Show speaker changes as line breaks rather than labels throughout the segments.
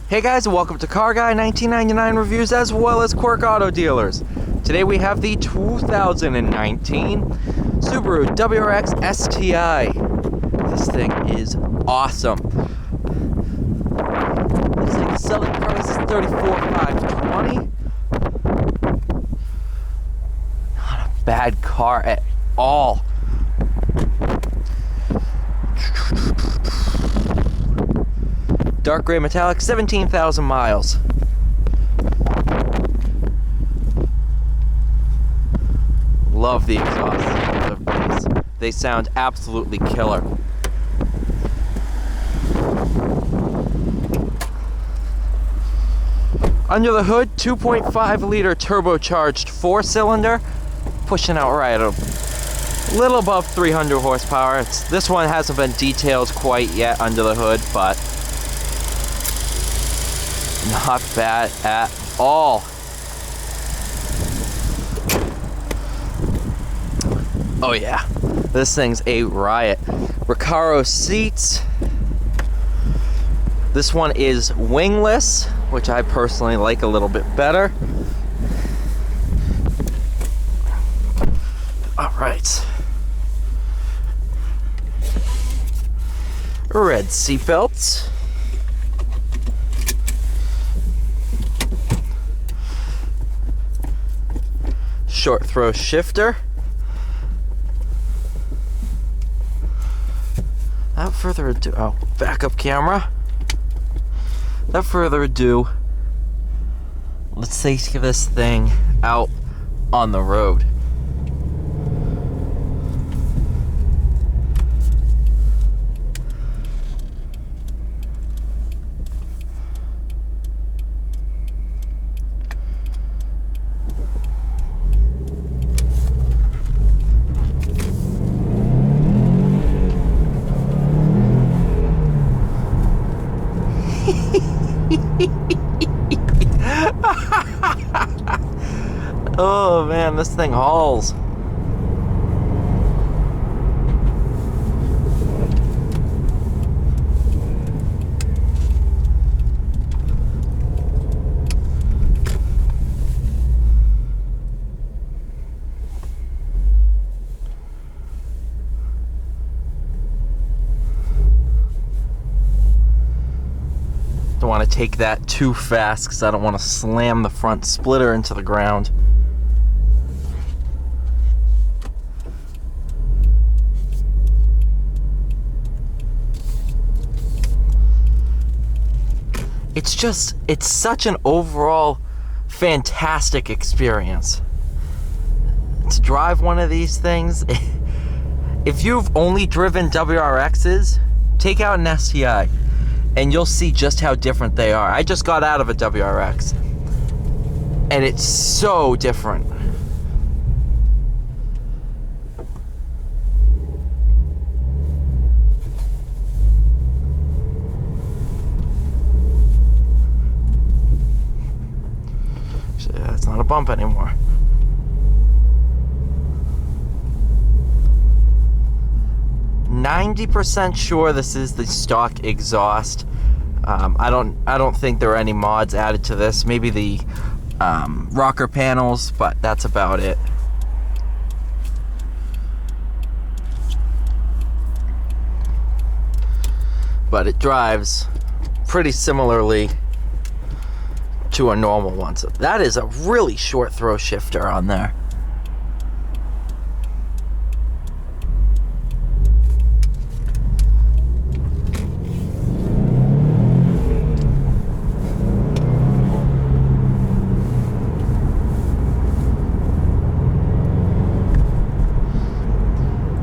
Hey guys, and welcome to Car Guy 1999 Reviews as well as Quirk Auto Dealers. Today we have the 2019 Subaru WRX STI. This thing is awesome. Looks like the selling price is $34,520. Not a bad car at all. Dark gray metallic, 17,000 miles. Love the exhaust of these. They sound absolutely killer. Under the hood, 2.5 liter turbocharged 4-cylinder, pushing out right a little above 300 horsepower. This one hasn't been detailed quite yet under the hood, but not bad at all. Oh yeah, this thing's a riot. Recaro seats. This one is wingless, which I personally like a little bit better. All right. Red seat belts. Short throw shifter. Without further ado, oh, backup camera. Without further ado, let's take this thing out on the road. Oh man, this thing hauls. Don't want to take that too fast because I don't want to slam the front splitter into the ground. It's such an overall fantastic experience to drive one of these things. If you've only driven WRXs, take out an STI and you'll see just how different they are. I just got out of a WRX and it's so different. It's not a bump anymore. %90 sure this is the stock exhaust. I don't think there are any mods added to this. Maybe the rocker panels, but that's about it. But it drives pretty similarly to a normal one. So that is a really short throw shifter on there.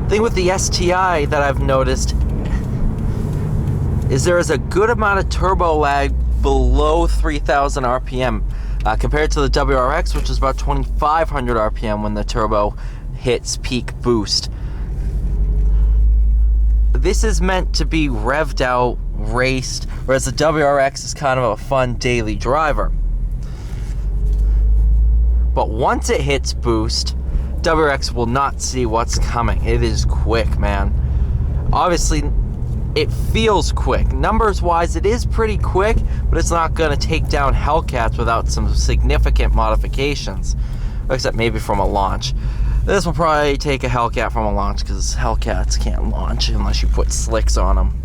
Thing with the STI that I've noticed is there is a good amount of turbo lag below 3,000 RPM compared to the WRX, which is about 2,500 RPM when the turbo hits peak boost. This is meant to be revved out, raced, whereas the WRX is kind of a fun daily driver. But once it hits boost, WRX will not see what's coming. It is quick, man. Obviously, it feels quick. Numbers wise, it is pretty quick, but it's not going to take down Hellcats without some significant modifications, except maybe from a launch. This will probably take a Hellcat from a launch, because Hellcats can't launch unless you put slicks on them.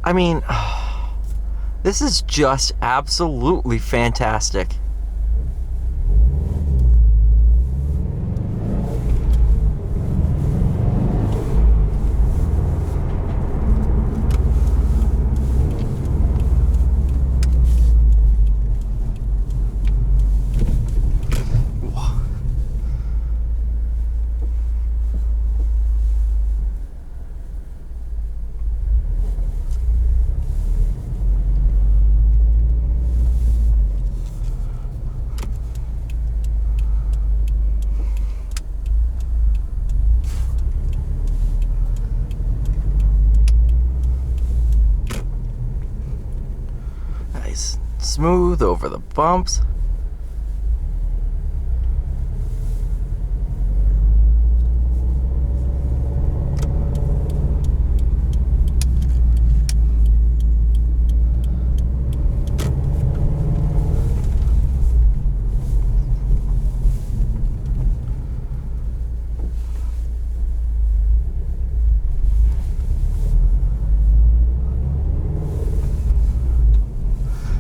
I mean, this is just absolutely fantastic. Nice, smooth over the bumps.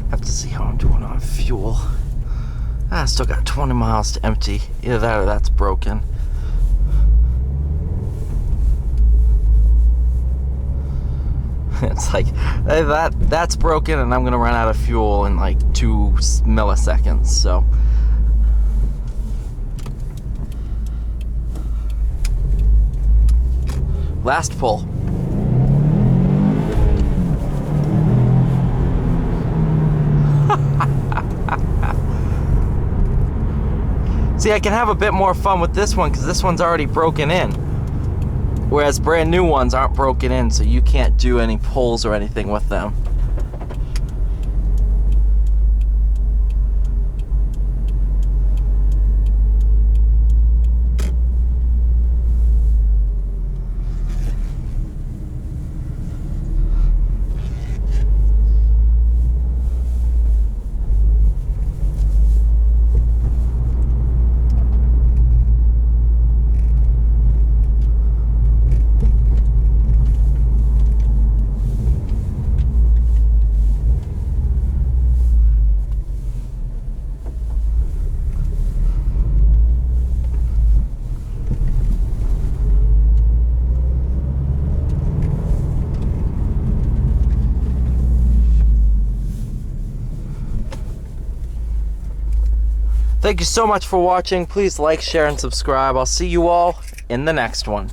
Have to see how I'm doing on fuel. I still got 20 miles to empty. Either that or that's broken. It's like that's broken, and I'm gonna run out of fuel in like 2 milliseconds. So last pull. See, I can have a bit more fun with this one because this one's already broken in, whereas brand new ones aren't broken in, so you can't do any pulls or anything with them. Thank you so much for watching. Please like, share, and subscribe. I'll see you all in the next one.